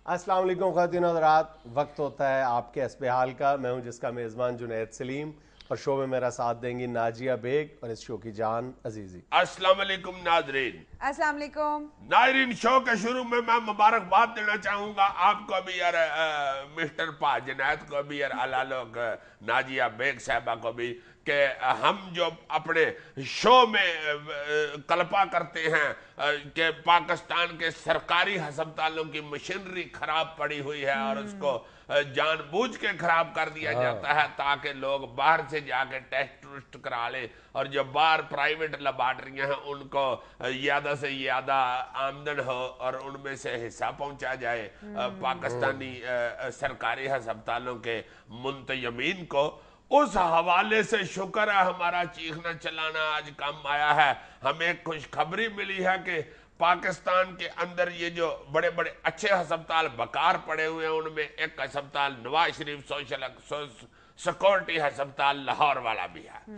السلام علیکم خواتین و حضرات، وقت ہوتا ہے آپ کے حسب حال کا. میں ہوں جس کا میزبان جنید سلیم، اور شو میں میرا ساتھ دیں گی ناجیہ بیگ اور اس شو کی جان عزیزی. السلام علیکم ناظرین. السلام علیکم ناظرین، شو کے شروع میں مبارکباد دینا چاہوں گا آپ کو بھی اور مسٹر پا جنید کو بھی اور اللہ لوگ ناجیہ بیگ صاحبہ کو بھی، کہ ہم جو اپنے شو میں کلپا کرتے ہیں کہ پاکستان کے سرکاری ہسپتالوں کی مشینری خراب پڑی ہوئی ہے اور اس کو جان بوجھ کے خراب کر دیا جاتا ہے تاکہ لوگ باہر سے جا کے ٹیسٹ کرا لیں، اور جو باہر پرائیویٹ لیبارٹریاں ہیں ان کو زیادہ سے زیادہ آمدن ہو اور ان میں سے حصہ پہنچا جائے پاکستانی سرکاری ہسپتالوں کے منتظمین کو. اس حوالے سے شکر ہے ہمارا چیخنا چلانا آج کم آیا ہے. ہمیں ایک خوشخبری ملی ہے کہ پاکستان کے اندر یہ جو بڑے بڑے اچھے ہسپتال بکار پڑے ہوئے ہیں ان میں ایک ہسپتال نواز شریف سوشل سیکورٹی ہسپتال لاہور والا بھی ہے.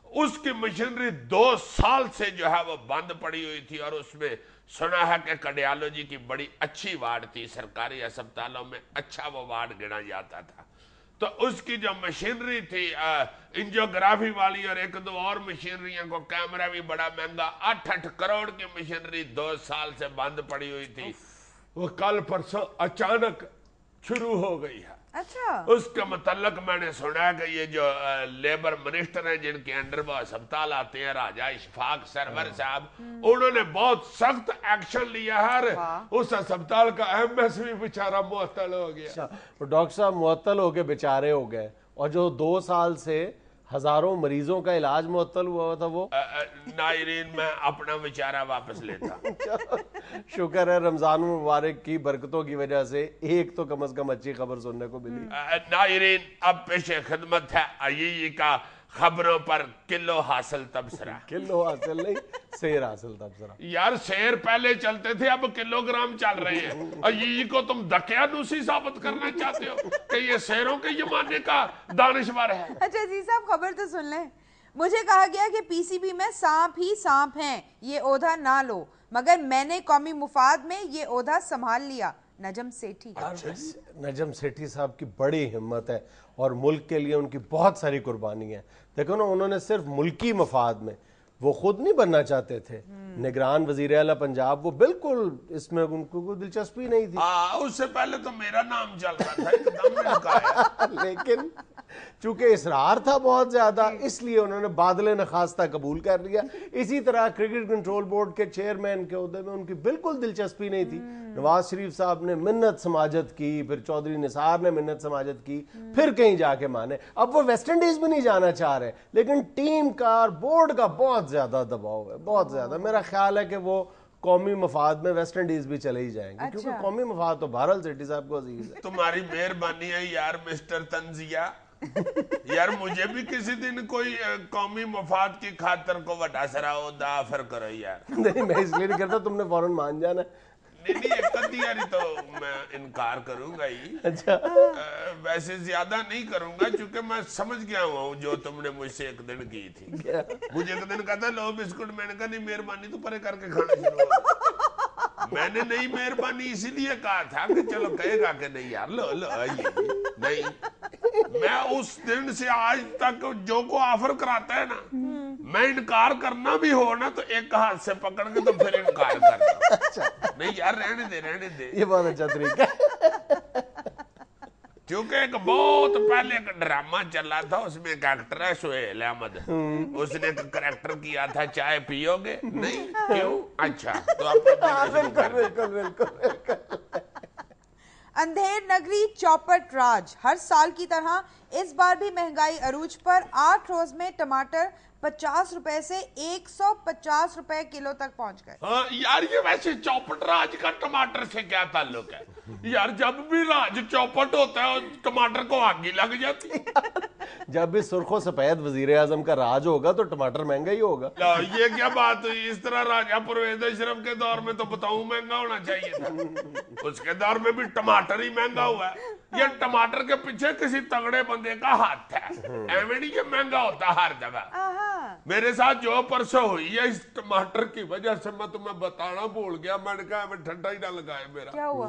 اس کی مشینری 2 سال سے جو ہے وہ بند پڑی ہوئی تھی، اور اس میں سنا ہے کہ کارڈیالوجی کی بڑی اچھی وارڈ تھی. سرکاری ہسپتالوں میں اچھا وہ وارڈ گنا جاتا تھا. تو اس کی جو مشینری تھی انجیوگرافی والی اور 1-2 اور مشینریاں کو، کیمرہ بھی بڑا مہنگا، 8 کروڑ کی مشینری 2 سال سے بند پڑی ہوئی تھی. وہ کل پرسوں اچانک شروع ہو گئی ہے. اچھا، اس کے متعلق میں نے سنا کہ یہ جو لیبر منسٹر ہیں جن کے انڈر وہ ہسپتال آتے ہیں، راجہ اشفاق سرور صاحب، انہوں نے بہت سخت ایکشن لیا ہے. اس ہسپتال کا MS بھی بیچارہ معطل ہو گیا. ڈاکٹر صاحب معطل ہو کے بیچارے ہو گئے، اور جو 2 سال سے ہزاروں مریضوں کا علاج معطل ہوا تھا وہ ناظرین میں اپنا وچارہ واپس لیتا. شکر ہے رمضان مبارک کی برکتوں کی وجہ سے ایک تو کم از کم اچھی خبر سننے کو ملی. ناظرین اب پیش خدمت ہے عیی کا خبروں پر کلو حاصل تبصرہ. کلو حاصل نہیں، سیر حاصل تبصرہ. یار سیر پہلے چلتے تھے، اب کلو گرام چل رہے ہیں. عیی کو تم دقیانوسی ثابت کرنا چاہتے ہو کہ یہ سیروں کے زمانے کا دانشور ہے. اچھا عزیز صاحب، خبر تو سن لیں. مجھے کہا گیا کہ PCB میں سانپ ہی سانپ ہیں، یہ عہدہ نہ لو، مگر میں نے قومی مفاد میں یہ عہدہ سنبھال لیا. نجم سیٹھی. نجم سیٹھی صاحب کی بڑی ہمت ہے اور ملک کے لیے ان کی بہت ساری قربانی ہے. دیکھو نا، انہوں نے صرف ملکی مفاد میں، وہ خود نہیں بننا چاہتے تھے نگران وزیر اعلیٰ پنجاب، وہ بالکل اس میں ان کو کوئی دلچسپی نہیں تھی. اس سے پہلے تو میرا نام چل رہا تھا، ایک دم نے کہا. لیکن چونکہ اصرار تھا بہت زیادہ، اس لیے انہوں نے بادل نخواستہ قبول کر لیا. اسی طرح کرکٹ کنٹرول بورڈ کے چیئرمین کے عہدے میں ان کی بالکل دلچسپی نہیں تھی. نواز شریف صاحب نے منت سماجت کی، پھر چودھری نثار نے منت سماجت کی، پھر کہیں جا کے مانے. اب وہ ویسٹ انڈیز بھی نہیں جانا چاہ رہے، لیکن ٹیم کا اور بورڈ کا بہت زیادہ دباؤ ہے، بہت زیادہ. میرا خیال ہے کہ وہ قومی مفاد میں ویسٹ انڈیز بھی چلے ہی جائیں گے، کیونکہ قومی مفاد تو بہرحال سیٹھی صاحب کو عزیز ہے. تمہاری مہربانی ہے یار مسٹر تنزیہ. یار مجھے بھی کسی دن کوئی قومی مفاد کی خاطر کو وڈا سرا عہدہ آفر کرو یار. نہیں، میں اس لیے نہیں کرتا، تم نے فوراً مان جانا. نہیں ایک یاری تو میں انکار کروں گا ہی. اچھا، ویسے زیادہ نہیں کروں گا، چونکہ میں سمجھ گیا ہوں جو تم نے مجھ سے ایک دن کی تھی. مجھے ایک دن کہا تھا لو بسکٹ، میں نے کہا نہیں مہربانی تو پرے کر کے کھانا شروع ہو. میں نے نہیں مہربانی اسی لیے کہا تھا کہ چلو کہے گا کہ نہیں یار لو لو نہیں. میں اس دن سے آج تک جو کو آفر کراتا ہے نا، میں انکار کرنا بھی ہو نا تو ایک ہاتھ سے پکڑ کے تو پھر انکار کرتا ہوں. نہیں یار رہنے دے. یہ بہت اچھا طریقہ ہے. کیونکہ ایک بہت پہلے ایک ڈرامہ چلا تھا، اس میں ایک ایکٹر ہے سہیل احمد، اس نے ایک کریکٹر کیا تھا چائے پیو گے؟ نہیں. کیوں؟ اچھا تو بالکل. اندھیر نگری چوپٹ راج. ہر سال کی طرح اس بار بھی مہنگائی عروج پر. 8 روز میں ٹماٹر 50 روپے سے 150 روپے کلو تک پہنچ گئے. ہاں یار، یہ ویسے چوپٹ راج کا ٹماٹر سے کیا تعلق ہے یار؟ جب بھی راج چوپٹ ہوتا ہے ٹماٹر کو آگ ہی لگ جاتی ہے. جب بھی سرخ و سفید وزیر اعظم کا راج ہوگا تو ٹماٹر مہنگا ہی ہوگا. یہ کیا بات ہوئی؟ اس طرح راجہ پرویز اشرف کے دور میں تو بتاؤں مہنگا ہونا چاہیے تھا، اس کے دور میں بھی ٹماٹر ہی مہنگا ہوا ہے. یہ ٹماٹر کے پیچھے کسی تگڑے بندے کا ہاتھ ہے، ایویں نہیں کہ مہنگا ہوتا ہر جگہ. میرے ساتھ جو پرسوں ہوئی ہے اس ٹماٹر کی وجہ سے میں تمہیں بتانا بھول گیا. میں نے کہا میں ٹھنڈا ہی نہ لگائے. میرا کیا ہوا؟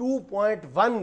2.1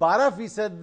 12%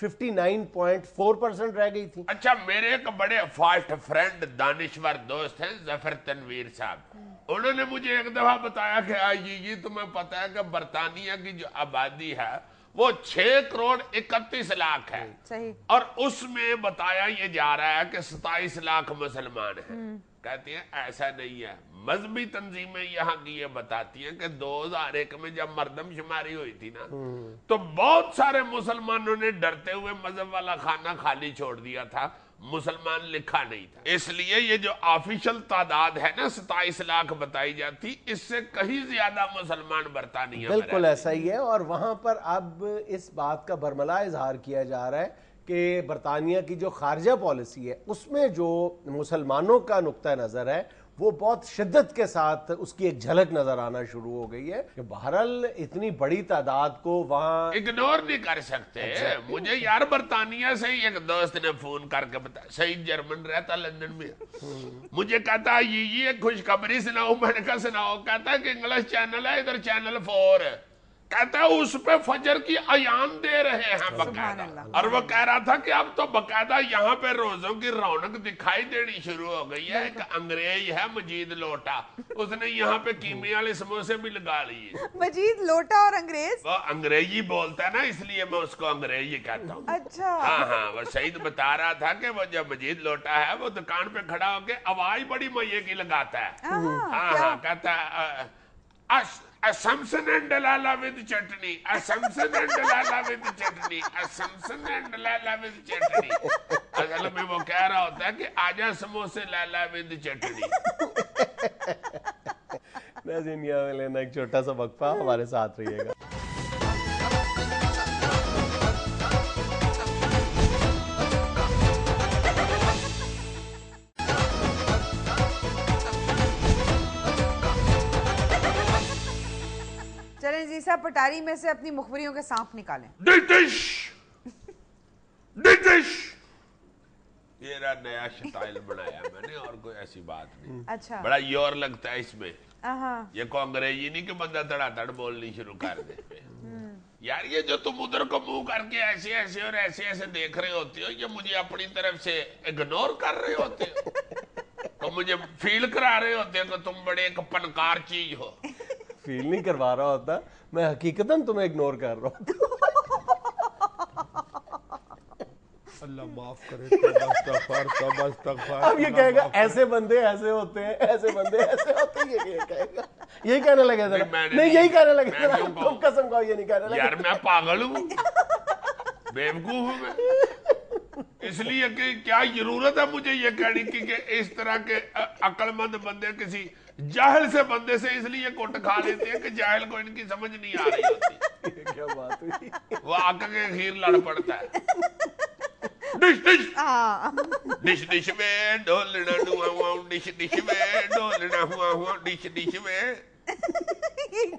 59.4% رہ گئی تھی. اچھا میرے ایک بڑے فاسٹ فرینڈ دانشور دوست ہیں ظفر تنویر صاحب, انہوں نے مجھے ایک دفعہ بتایا کہ یہ تمہیں پتہ ہے کہ برطانیہ کی جو آبادی ہے وہ 6,31,00,000 ہے, صحیح, اور اس میں بتایا یہ جا رہا ہے کہ 27 لاکھ مسلمان ہیں. کہتی ہیں ایسا نہیں ہے, مذہبی تنظیمیں یہاں کی یہ بتاتی ہیں کہ 2001 میں جب مردم شماری ہوئی تھی نا تو بہت سارے مسلمانوں نے ڈرتے ہوئے مذہب والا خانہ خالی چھوڑ دیا تھا, مسلمان لکھا نہیں تھا. اس لیے یہ جو آفیشل تعداد ہے نا 27 لاکھ بتائی جاتی, اس سے کہیں زیادہ مسلمان برطانیہ میں بالکل ایسا ہی ہے. اور وہاں پر اب اس بات کا برملا اظہار کیا جا رہا ہے کہ برطانیہ کی جو خارجہ پالیسی ہے اس میں جو مسلمانوں کا نقطہ نظر ہے وہ بہت شدت کے ساتھ اس کی ایک جھلک نظر آنا شروع ہو گئی ہے کہ بہرحال اتنی بڑی تعداد کو وہاں اگنور نہیں کر سکتے. مجھے یار برطانیہ سے ہی ایک دوست نے فون کر کے بتایا, سعید جرمن رہتا لندن میں, مجھے کہتا یہ ایک خوشخبری سناؤ. میں نے کہا سناؤ. کہتا ہے کہ انگلش چینل ہے ادھر چینل 4, کہتا ہے اس پہ فجر کی اذان دے رہے ہیں باقاعدہ, اور وہ کہہ رہا تھا کہ اب تو باقاعدہ یہاں پہ روزوں کی رونق دکھائی دینی شروع ہو گئی ہے. ایک انگریز ہے مجید لوٹا, اس نے یہاں پہ کیمے والے سموسے بھی لگا لیے. مجید لوٹا اور انگریز, وہ انگریزی بولتا ہے نا اس لیے میں اس کو انگریزی کہتا ہوں. اچھا, ہاں وہ سعید بتا رہا تھا کہ وہ جو مجید لوٹا ہے وہ دکان پہ کھڑا ہو کے آواز بڑی مزے کی لگاتا ہے. ہاں کہتا ہے Assumption and Delilah with chutney, Assumption and Delilah with chutney, Assumption and Delilah with chutney. اصل میں وہ کہہ رہا ہوتا ہے کہ آجا سموسے لیلا with chutney. ناظرین یہاں لینا ایک چھوٹا سا وقفہ, ہمارے ساتھ رہیے گا. چلیں جی صاحب پٹاری میں سے اپنی مخبریوں کے سانپ نکالیں. ڈش یہ نیا سٹائل بنایا میں نے, اور کوئی ایسی بات نہیں. اچھا, بڑا یور لگتا ہے اس میں. یہ کو انگریزی نہیں کہ بندہ دڑا دڑ بولنی شروع کر دے. یار یہ جو تم ادھر کو منہ کر کے ایسے ایسے اور ایسے ایسے دیکھ رہے ہوتے ہو, یہ مجھے اپنی طرف سے اگنور کر رہے ہوتے ہو, تو مجھے فیل کرا رہے ہوتے ہو کہ تم بڑے ایک پنکار چیز ہو. فیل نہیں کروا رہا ہوتا, میں حقیقتاً تمہیں اگنور کر رہا ہوں. اللہ معاف کرے. اب یہ کہے گا ایسے بندے ایسے ہوتے ہیں, ایسے بندے ایسے ہوتے ہیں, یہ کہے گا, یہی کہنے لگے ذرا. نہیں یہی کہنے لگے ذرا, تم قسم کھاؤ یہ نہیں کہنے لگے. یار میں پاگل ہوں, بیوقوف ہوں میں, اس لیے کہ کیا ضرورت ہے مجھے یہ کہنے کی کہ اس طرح کے عقل مند بندے کسی جاہل سے بندے سے اس لیے کوٹ کھا لیتے ہیں کہ جاہل کو ان کی سمجھ نہیں آ رہی ہوتی. کیا بات ہوئی, وہ آقا کے خیر لڑ پڑتا ہے. ڈش ڈش ڈش ڈش میں ڈولنا ہوا ہوا, ڈش ڈش میں ڈولنا ہوا ہوا, ڈش ڈش میں.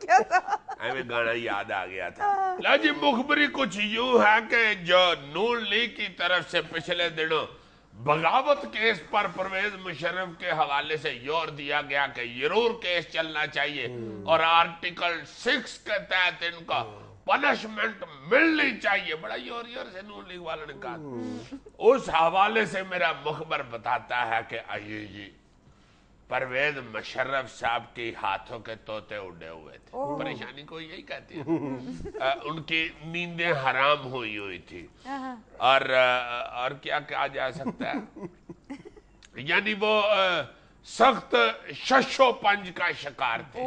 کیا تھا ہمیں گانا یاد آ گیا تھا. لا جی مخبری کچھ یوں ہے کہ جو نون لیگ کی طرف سے پچھلے دنوں بغاوت کیس پر پرویز مشرف کے حوالے سے زور دیا گیا کہ ضرور کیس چلنا چاہیے اور آرٹیکل 6 کے تحت ان کا پنشمنٹ ملنی چاہیے. بڑا یور سے نون لیگ والوں نے کہا. اس حوالے سے میرا مخبر بتاتا ہے کہ جی پرویز مشرف صاحب کے ہاتھوں کے طوطے اڑے ہوئے تھے. پریشانی کو یہی کہتی ہیں, ان کی نیندیں حرام ہوئی تھی, اور کیا کہا جا سکتا ہے, یعنی وہ سخت شش و پنج کا شکار تھے.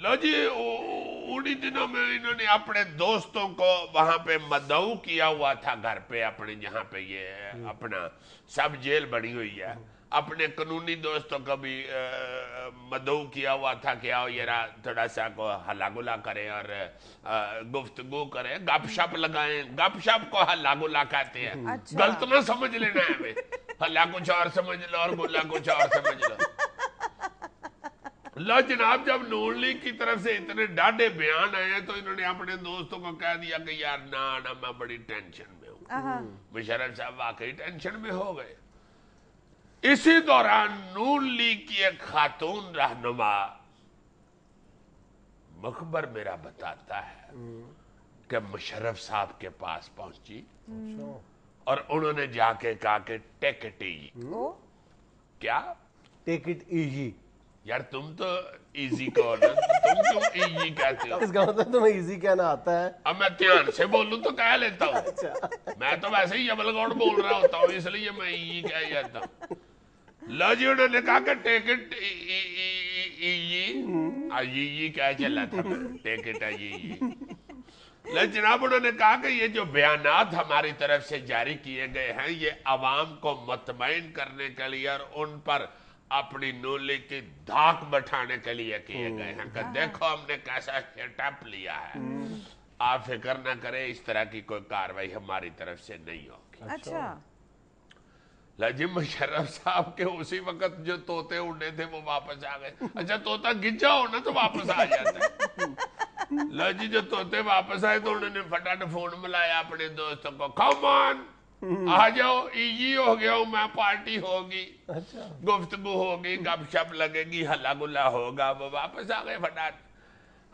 لو جی انہی دنوں میں انہوں نے اپنے دوستوں کو وہاں پہ مدعو کیا ہوا تھا گھر پہ اپنے, جہاں پہ یہ اپنا سب جیل بنی ہوئی ہے, اپنے قانونی دوستوں کو بھی مدعو کیا ہوا تھا کہ آؤ ذرا تھوڑا سا کو ہلا گلا کریں اور گفتگو کریں, گپ شپ لگائیں. گپ شپ کو ہلا گلا کہتے ہیں, غلط نہ سمجھ لینا ہے ہمیں, ہلا کچھ اور سمجھ لو اور گلا کچھ اور سمجھ لو. لو جناب جب نون لیگ کی طرف سے اتنے ڈاڈے بیان آئے ہیں تو انہوں نے اپنے دوستوں کو کہہ دیا کہ یار نا میں بڑی ٹینشن میں ہوں. مشرف صاحب واقعی ٹینشن میں ہو گئے. اسی دوران نون لیگ کی ایک خاتون رہنما مخبر میرا بتاتا ہے کہ مشرف صاحب کے پاس پہنچی اور انہوں نے جا کے کہا کہ ٹیک اٹ ایزی. کیا ٹیک اٹ ایزی؟ یار تم تو ایزی کو نا، تم کیوں ایزی کہتے ہو؟ اس کا مطلب تمہیں ایزی کہنا آتا ہے؟ اب میں دھیان سے بولوں تو کہہ لیتا ہوں، میں تو ویسے ہی جبل گوڑ بول رہا ہوتا ہوں، اس لیے میں ایزی کہہ جاتا ہوں. لو جی انہوں نے کہا کہ ٹیک اٹ ایزی کہہ چلا تھا میں، ٹیک اٹ ایزی. لیکن جناب انہوں نے کہا کہ یہ جو بیانات ہماری طرف سے جاری کیے گئے ہیں یہ عوام کو مطمئن کرنے کے لیے اور ان پر اپنی نولی کی دھاک بٹھانے کے لیے کیے گئے ہیں کہ دیکھو ہم نے کیسا سیٹ اپ لیا ہے، آپ فکر نہ کریں اس طرح کی کوئی کاروائی ہماری طرف سے نہیں ہوگی. اچھا جی مشرف صاحب کے اسی وقت جو طوطے اڑے تھے وہ واپس آ گئے. اچھا طوطا گجا ہو نا تو واپس آ جاتا ہے. جی جو طوطے واپس آئے تو انہوں نے فٹافٹ فون ملایا اپنے دوستوں کو، کم آن آ جاؤ، ایزی ہو گیا ہوں میں، پارٹی ہوگی، گفتگو ہوگی، گپ شپ لگے گی، ہلا گلا ہوگا. وہ واپس آ گئے فٹافٹ.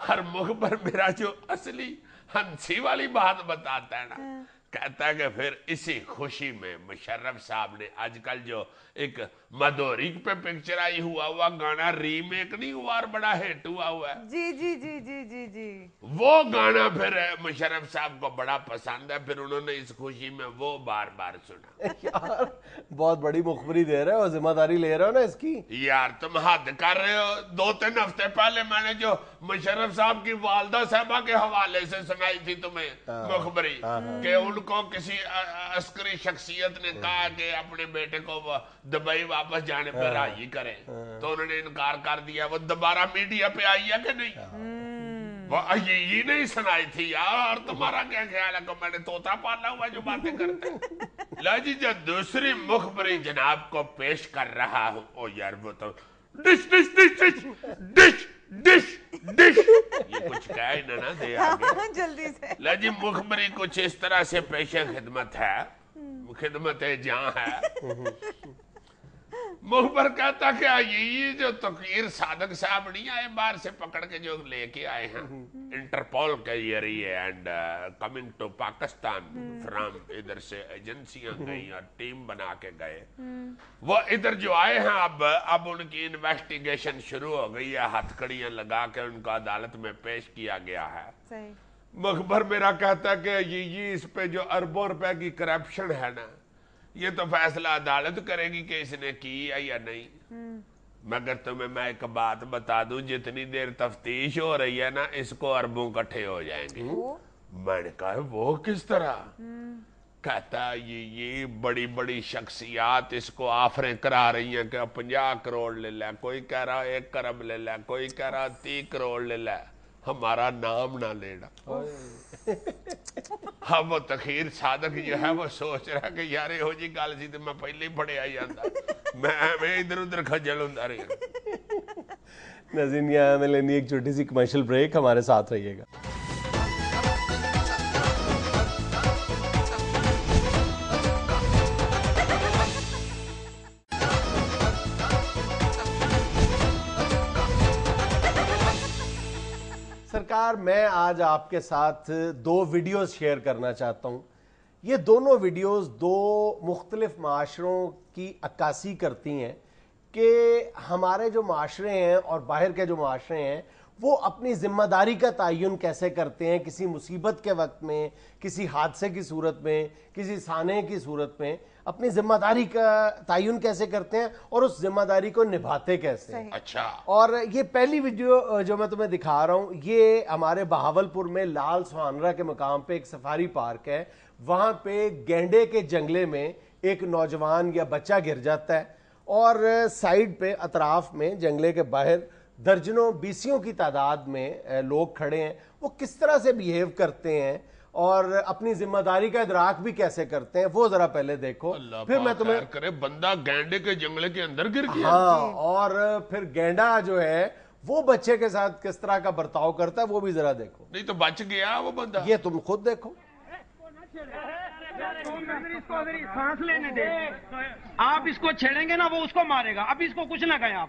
ہر مخبر میرا جو اصلی ہنسی والی بات بتاتا ہے نا، کہتا ہے کہ پھر اسی خوشی میں مشرف صاحب نے آج کل جو ایک مدوری پہ پکچر آئی ہوا گانا ریمیک نہیں ہوا اور بڑا ہٹ ہوا ہے، جی جی جی جی جی جی وہ گانا پھر مشرف صاحب کو بڑا پسند ہے، پھر انہوں نے اس خوشی میں وہ بار بار سنا. یار بہت بڑی مخبری دے رہے ہو، ذمہ داری لے رہے ہو نا اس کی. یار تم حد کر رہے ہو. 2-3 ہفتے پہلے میں نے جو مشرف صاحب کی والدہ صاحبہ کے حوالے سے سنائی تھی تمہیں مخبری کہ ان کو کسی عسکری شخصیت نے کہا کہ اپنے بیٹے کو دبئی واپس جانے پہ راضی کریں تو انہوں نے انکار کر دیا. وہ دوبارہ میڈیا پہ آئی ہے کہ نہیں؟ وہ یہ نہیں سنائی تھی یار. تمہارا کیا خیال ہے کہ میں نے طوطا پالا ہوا جو باتیں کرتے ہیں؟ لا جی جو دوسری مخبری جناب کو پیش کر رہا ہوں، او یار وہ تو dish dish dish dish dish dish dish یہ کچھ کہہ نہ دے آگے. جلدی سے. لا جی مخبری کچھ اس طرح سے پیش خدمت ہے، خدمت جہاں ہے. مخبر کہتا کہ یہ جو تقیر صادق صاحب نہیں آئے باہر سے پکڑ کے جو لے کے آئے ہیں انٹرپول کے ذریعے and coming to Pakistan from, ادھر سے ایجنسیاں گئی اور ٹیم بنا کے گئے، وہ ادھر جو آئے ہیں اب ان کی انویسٹیگیشن شروع ہو گئی ہے، ہتھ کڑیاں لگا کے ان کو عدالت میں پیش کیا گیا ہے. صحیح. مخبر میرا کہتا ہے کہ یہ اس پہ جو اربوں روپے کی کرپشن ہے نا، یہ تو فیصلہ عدالت کرے گی کہ اس نے کی ہے یا نہیں. مگر تمہیں میں ایک بات بتا دوں، جتنی دیر تفتیش ہو رہی ہے نا اس کو اربوں کٹھے ہو جائیں گے. میں نے کہا وہ کس طرح؟ کہتا یہ بڑی بڑی شخصیات اس کو آفریں کرا رہی ہیں کہ 50 کروڑ لے لے، کوئی کہہ رہا 1 ارب لے لے، کوئی کہہ رہا 30 کروڑ لے لے، ہمارا نام نہ لینا. ہاں وہ تخیر صادق جو ہے وہ سوچ رہا کہ یار ہو جی گل سی تو میں پہلے ہی بڑے آئی جاتا، میں ادھر ادھر کھجل ہوں رہی. ناظرین یہاں ہمیں لینی ایک چھوٹی سی کمرشل بریک، ہمارے ساتھ رہیے گا. سرکار میں آج آپ کے ساتھ 2 ویڈیوز شیئر کرنا چاہتا ہوں. یہ دونوں ویڈیوز 2 مختلف معاشروں کی عکاسی کرتی ہیں کہ ہمارے جو معاشرے ہیں اور باہر کے جو معاشرے ہیں وہ اپنی ذمہ داری کا تعین کیسے کرتے ہیں کسی مصیبت کے وقت میں، کسی حادثے کی صورت میں، کسی سانحے کی صورت میں اپنی ذمہ داری کا تعین کیسے کرتے ہیں اور اس ذمہ داری کو نبھاتے کیسے ہیں. اچھا. اور یہ پہلی ویڈیو جو میں تمہیں دکھا رہا ہوں یہ ہمارے بہاولپور میں لال سہانرا کے مقام پہ ایک سفاری پارک ہے. وہاں پہ گینڈے کے جنگلے میں ایک نوجوان یا بچہ گر جاتا ہے اور سائیڈ پہ اطراف میں جنگلے کے باہر درجنوں بیسیوں کی تعداد میں لوگ کھڑے ہیں. وہ کس طرح سے بیہیو کرتے ہیں اور اپنی ذمہ داری کا ادراک بھی کیسے کرتے ہیں وہ ذرا پہلے دیکھو. پھر میں تمہیں کرے بندہ گینڈے کے جنگلے کے اندر گر گیا. ہاں اور پھر گینڈا جو ہے وہ بچے کے ساتھ کس طرح کا برتاؤ کرتا ہے وہ بھی ذرا دیکھو. نہیں تو بچ گیا وہ بندہ. یہ تم خود دیکھو. سانس لینے دے، آپ اس کو چھیڑیں گے نا وہ اس کو مارے گا. اب اس کو کچھ نہ کہیں آپ.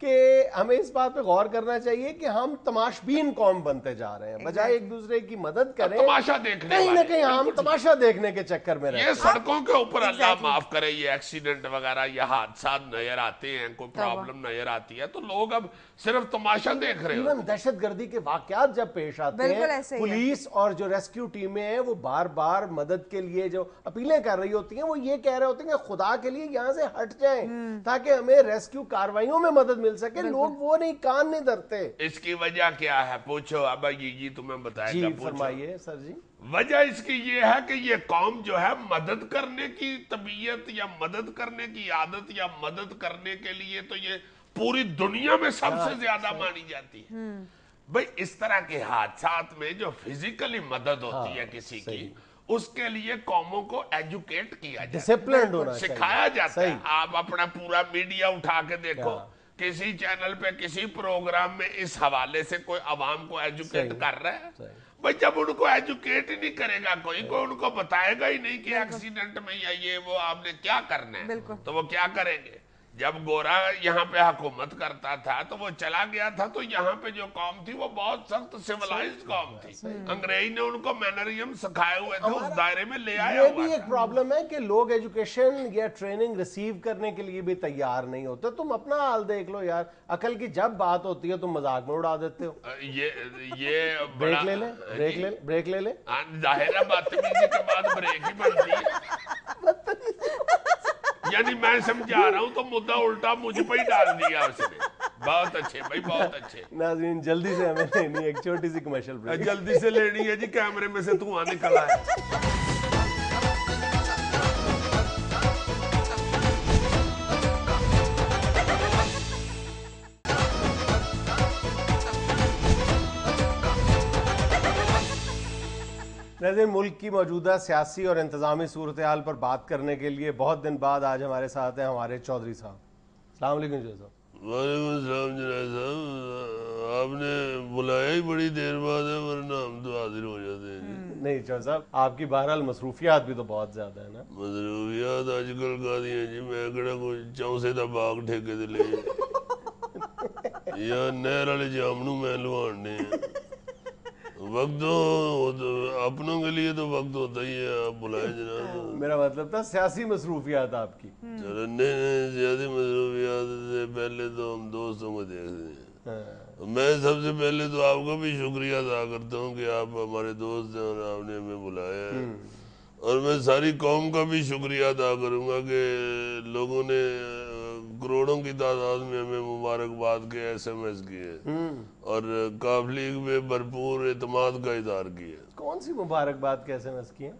کہ ہمیں اس بات پہ غور کرنا چاہیے کہ ہم تماشبین قوم بنتے جا رہے ہیں, بجائے ایک دوسرے کی مدد کریں تماشا دیکھنے کہیں نہ کہیں ہم تماشا دیکھنے کے چکر میں رہتے ہیں. یہ سڑکوں کے اوپر اللہ معاف کرے یہ ایکسیڈنٹ وغیرہ یا حادثات نظر آتے ہیں, کوئی پرابلم نظر آتی ہے تو لوگ اب صرف تماشا دیکھ رہے ہیں. دہشت گردی کے واقعات جب پیش آتے ہیں, پولیس اور جو ریسکیو ٹیمیں ہیں وہ بار بار مدد کے لیے جو اپیلیں کر رہی ہوتی ہیں, وہ یہ کہہ رہے ہوتے ہیں کہ خدا کے لیے یہاں سے ہٹ جائیں تاکہ ہمیں ریسکیو کارروائیوں میں مدد مل سکے. لوگ وہ نہیں, کان نہیں دھرتے. اس کی وجہ کیا ہے پوچھو ابا جی تمہیں بتائے گا. فرمائیے سر جی. وجہ اس کی یہ ہے کہ یہ قوم جو ہے مدد کرنے کی طبیعت یا مدد کرنے کی عادت یا مدد کرنے کے لیے تو یہ پوری دنیا میں سب سے زیادہ مانی جاتی ہے. بھئی اس طرح کے حادثات میں جو فزیکلی مدد ہوتی ہے کسی کی, اس کے لیے قوموں کو ایجوکیٹ کیا جاتا ہے, سکھایا جاتا ہے. آپ اپنا پورا میڈیا اٹھا کے دیکھو, کسی چینل پہ کسی پروگرام میں اس حوالے سے کوئی عوام کو ایجوکیٹ کر رہا ہے. بھئی جب ان کو ایجوکیٹ ہی نہیں کرے گا کوئی ان کو بتائے گا ہی نہیں کہ ایکسیڈنٹ میں یا یہ وہ آپ نے کیا کرنا ہے, تو وہ کیا کریں گے. جب گورا یہاں پہ حکومت کرتا تھا تو وہ چلا گیا تھا تو یہاں پہ جو قوم تھی وہ بہت سخت سیولائزڈ قوم تھی. انگریز نے ان کو مینریم سکھائے ہوئے تھے, اس دائرے میں لے آیا ہوا. یہ بھی ایک پرابلم ہے کہ لوگ ایجوکیشن یا ٹریننگ ریسیو کرنے کے لیے بھی تیار نہیں ہوتے. تم اپنا حال دیکھ لو یار, عقل کی جب بات ہوتی ہے تم مذاق میں اڑا دیتے ہو. یہ بریک لے لیں, بریک لے لیں. ظاہر ہے بدتمیزی کے بعد بریک ہی بنتی ہے. یعنی میں سمجھا رہا ہوں تو مدعا الٹا مجھ پہ ہی ڈال دیا اس نے. بہت اچھے بھائی, بہت اچھے. ناظرین جلدی سے ہمیں لینی ایک چھوٹی سی کمرشل بریک. جلدی سے لینی ہے جی, کیمرے میں سے دھواں نکل آیا. ناظرین ملک کی موجودہ سیاسی اور انتظامی صورتحال پر بات کرنے کے لیے بہت دن بعد آج ہمارے ساتھ ہیں ہمارے چودھری صاحب. السلام علیکم چودھری صاحب. وعلیکم السلام جنید صاحب, آپ نے بلایا ہی بڑی دیر بعد ہے, ورنہ ہم تو حاضر ہو جاتے ہیں. نہیں چودھری صاحب, آپ کی بہرحال مصروفیات بھی تو بہت زیادہ ہیں نا. مصروفیات آج کل کا دی ہیں جی, میں کہڑا کوئی چونسے دا باغ ٹھیکے دے لے یا نہر والے جامنوں میں لوانے ہیں. وقت اپنوں کے لیے تو وقت ہوتا ہی ہے, آپ بلائیں جناب. میرا مطلب تھا سیاسی مصروفیات آپ کی. نہیں, سیاسی مصروفیات سے پہلے تو ہم دوستوں کو دیکھتے ہیں. میں سب سے پہلے تو آپ کا بھی شکریہ ادا کرتا ہوں کہ آپ ہمارے دوست ہیں اور آپ نے ہمیں بلایا ہے. اور میں ساری قوم کا بھی شکریہ ادا کروں گا کہ لوگوں نے کروڑوں کی تعداد میں ہمیں مبارکباد کے ایس ایم ایس کیے اور کاف لیگ میں بھرپور اعتماد کا اظہار کیا. کون سی مبارکباد کے ایس ایم ایس کیے؟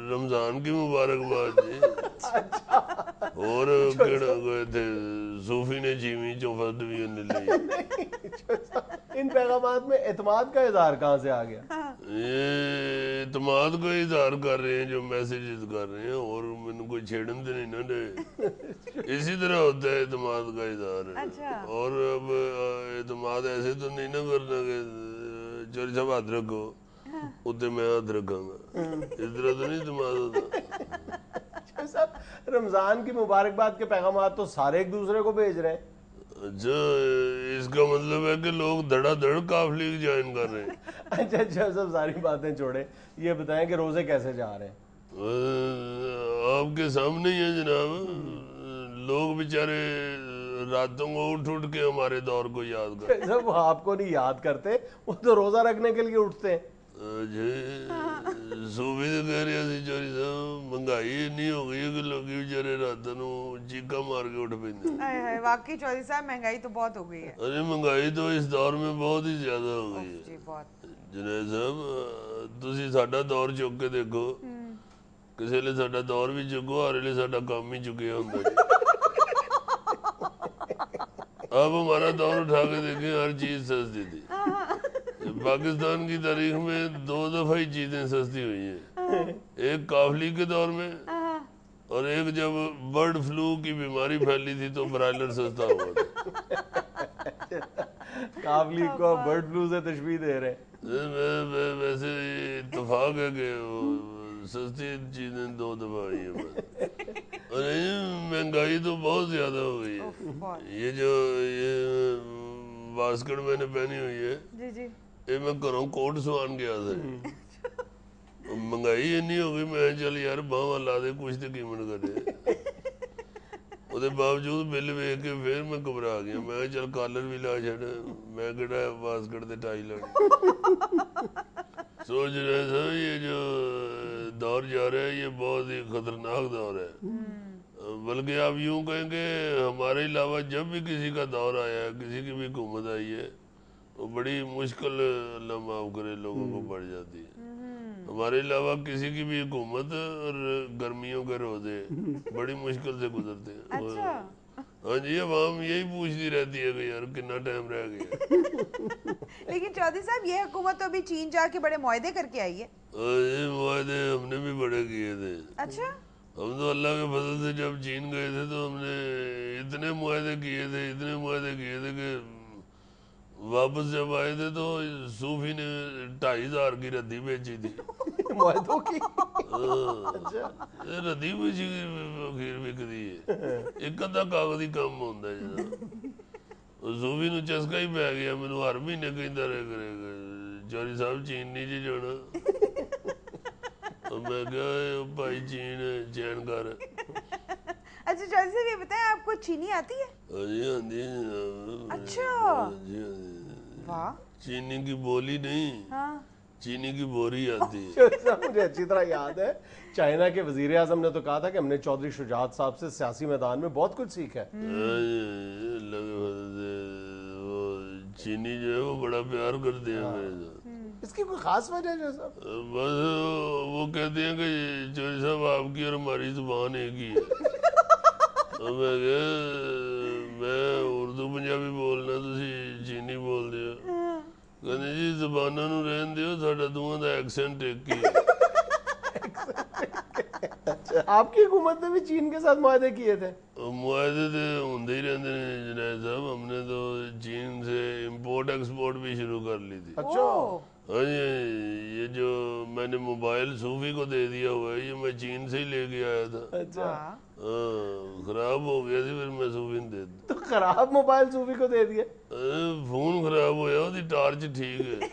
رمضان کی مبارکباد جی. اور کیڑا گئے تھے صوفی نے چیمی چوں فرسٹ ڈویژن لے لی. ان پیغامات میں اعتماد کا اظہار کہاں سے آ گیا؟ یہ اعتماد کا اظہار کر رہے ہیں جو میسیجز کر رہے ہیں, اور میں کوئی چھیڑن تو نہیں نہ دے. اسی طرح ہوتا ہے اعتماد کا اظہار. اور اب اعتماد ایسے تو نہیں نہ کرنا کہ چوری صاحب ہاتھ رکھو اتنے میں ہاتھ رکھاں گا, اس طرح تو نہیں اعتماد ہوتا. صاحب رمضان کی مبارکباد کے پیغامات تو سارے ایک دوسرے کو بھیج رہے ہیں. اچھا, اس کا مطلب ہے کہ لوگ دھڑا دھڑ کاف لیگ جوائن کر رہے ہیں. اچھا سب ساری باتیں چھوڑیں, یہ بتائیں کہ روزے کیسے جا رہے ہیں؟ آپ کے سامنے ہی ہیں جناب. لوگ بیچارے راتوں کو اٹھ کے ہمارے دور کو یاد کرتے ہیں. وہ آپ کو نہیں یاد کرتے, وہ تو روزہ رکھنے کے لیے اٹھتے ہیں. صوفی تو کہہ رہے ہیں چوری صاحب مہنگائی نہیں ہو گئی کہ لوگ بیچارے راتوں چیکا مار کے اٹھ پہ. واقعی چودھری صاحب مہنگائی تو بہت ہو گئی ہے. ارے مہنگائی تو اس دور میں بہت ہی زیادہ ہو گئی ہے جنید صاحب. تسی ساڈا دور چک کے دیکھو, کسی لئے ساڈا دور بھی چکو, ہر لئے ساڈا کام ہی چکے ہوندہ جی. آپ ہمارا دور اٹھا کے دیکھیں, ہر چیز سستی تھی. پاکستان کی تاریخ میں 2 دفعہ ہی چیزیں سستی ہوئی ہیں, ایک کاف لیگ کے دور میں اور ایک جب برڈ فلو کی بیماری پھیلی تھی تو برائلر سستا ہوا تھا. کاف لیگ کو برڈ فلو سے تشبیہ دے رہے ہیں. ویسے اتفاق ہے کہ سستی چیزیں 2 دفعہ آئی ہیں. مہنگائی تو بہت زیادہ ہو گئی ہے. یہ جو یہ واسکٹ میں نے پہنی ہوئی ہے جی جی یہ میں گھروں کوٹ سوان گیا تھا. مہنگائی اینی ہو گئی میں چل یار باہواں لا دے کچھ تو قیمت کرے. وہ باوجود بل ویک کے پھر میں گھبرا گیا. میں چل کالر بھی لا چڑ میں کہڑا واسکٹ تے ٹائی لانی. سوچ رہے تھے یہ جو دور جا رہا ہے یہ بہت ہی خطرناک دور ہے. بلکہ آپ یوں کہیں کہ ہمارے علاوہ جب بھی کسی کا دور آیا ہے کسی کی بھی حکومت آئی ہے وہ بڑی مشکل اللہ معاف کرے لوگوں کو پڑ جاتی ہے. ہمارے علاوہ کسی کی بھی حکومت اور گرمیوں کے روزے بڑی مشکل سے گزرتے ہیں. ہاں جی عوام یہی پوچھتی رہتی ہے کہ یار کتنا ٹائم رہ گیا. لیکن چودھری صاحب یہ حکومت تو ابھی چین جا کے بڑے معاہدے کر کے آئی ہے. معاہدے ہم نے بھی بڑے کیے تھے. اچھا ہم تو اللہ کے فضل سے جب چین گئے تھے تو ہم نے اتنے معاہدے کیے تھے کہ واپس جب آئے تھے تو صوفی نے 2500 کی ردی بیچی تھی. معاہدوں کی ردی بیچی خیر بکتی ہے. ایک ادھا کاغذ ہی کم ہوتا ہے جناب. صوفی نو چسکا ہی پی گیا. مینو ہر مہینے کہندا رہے کرے چوری صاحب چین نہیں جی جانا. میں کہا بھائی چین کر. اچھا چودھری صاحب یہ بتائیں آپ کو چینی آتی ہے؟ ہاں جی آندی ہے جناب. اچھا واہ. چینی کی بولی نہیں چینی کی بوری آتی ہے. مجھے اچھی طرح یاد ہے چائنا کے وزیر اعظم نے تو کہا تھا کہ ہم نے چودھری شجاعت صاحب سے سیاسی میدان میں بہت کچھ سیکھا ہے. چینی جو ہے وہ بڑا پیار کرتے ہیں میرے ساتھ. اس کی کوئی خاص وجہ ہے صاحب؟ بس وہ کہتے ہیں کہ چوری صاحب آپ کی اور ہماری زبان ایک ہی ہے. میں اردو پنجابی بولنا تسی چینی بول دیو. کہتے جی زبانوں نو رہن دیو ساڈا دوواں دا ایکسنٹ ایک ہی ہے. آپ کی حکومت نے بھی چین کے ساتھ معاہدے کیے تھے؟ معاہدے تو ہوندے ہی رہندے ہیں جنید صاحب. ہم نے تو چین سے امپورٹ ایکسپورٹ بھی شروع کر لی تھی. اچھا ہاں جی یہ جو میں نے موبائل صوفی کو دے دیا ہوا ہے یہ میں چین سے ہی لے کے آیا تھا. اچھا خراب ہو گیا تھی پھر میں صوفی نے دے دیا. تو خراب موبائل صوفی کو دے دیا؟ فون خراب ہویا وہ ٹارچ ٹھیک ہے.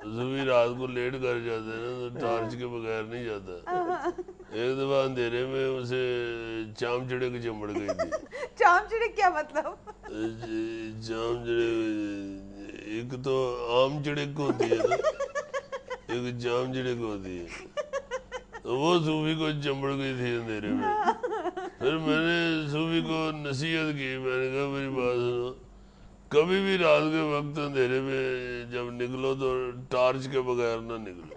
صوفی رات کو لیٹ کر جاتا ہے نا تو ٹارچ کے بغیر نہیں جاتا. ایک دفعہ اندھیرے میں اسے چام چڑک چمڑ گئی تھی. چام چڑک کیا مطلب؟ چام چڑک ایک تو عام چڑک ہوتی ہے نا ایک جام چڑک ہوتی ہے. تو وہ صوفی کو چمڑ گئی تھی اندھیرے میں. پھر میں نے صوفی کو نصیحت کی. میں نے کہا میری بات سنو کبھی بھی رات کے وقت اندھیرے میں جب نکلو تو ٹارچ کے بغیر نہ نکلو.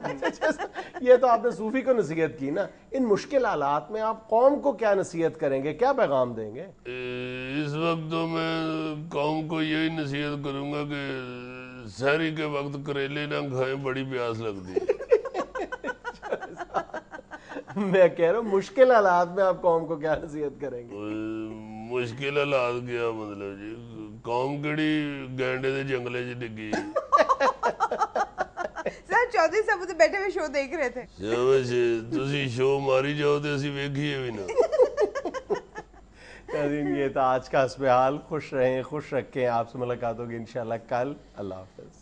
یہ تو آپ نے صوفی کو نصیحت کی نا. ان مشکل حالات میں آپ قوم کو کیا نصیحت کریں گے کیا پیغام دیں گے؟ اس وقت تو میں قوم کو یہی نصیحت کروں گا کہ سحری کے وقت کریلے نہ کھائیں بڑی پیاس لگتی ہے. میں کہہ رہا ہوں مشکل حالات میں آپ قوم کو کیا نصیحت کریں گے؟ مشکل حالات کیا مطلب جی قوم کیڑی گینڈے دے جنگلے چ ڈگی. سر چودھری صاحب تو بیٹھے ہوئے شو دیکھ رہے تھے. تسی شو ماری جاؤ تو اسی ویکھیے بھی نا. یہ تھا آج کا حسب حال. خوش رہیں خوش رکھیں. آپ سے ملاقات ہوگی انشاءاللہ کل. اللہ حافظ.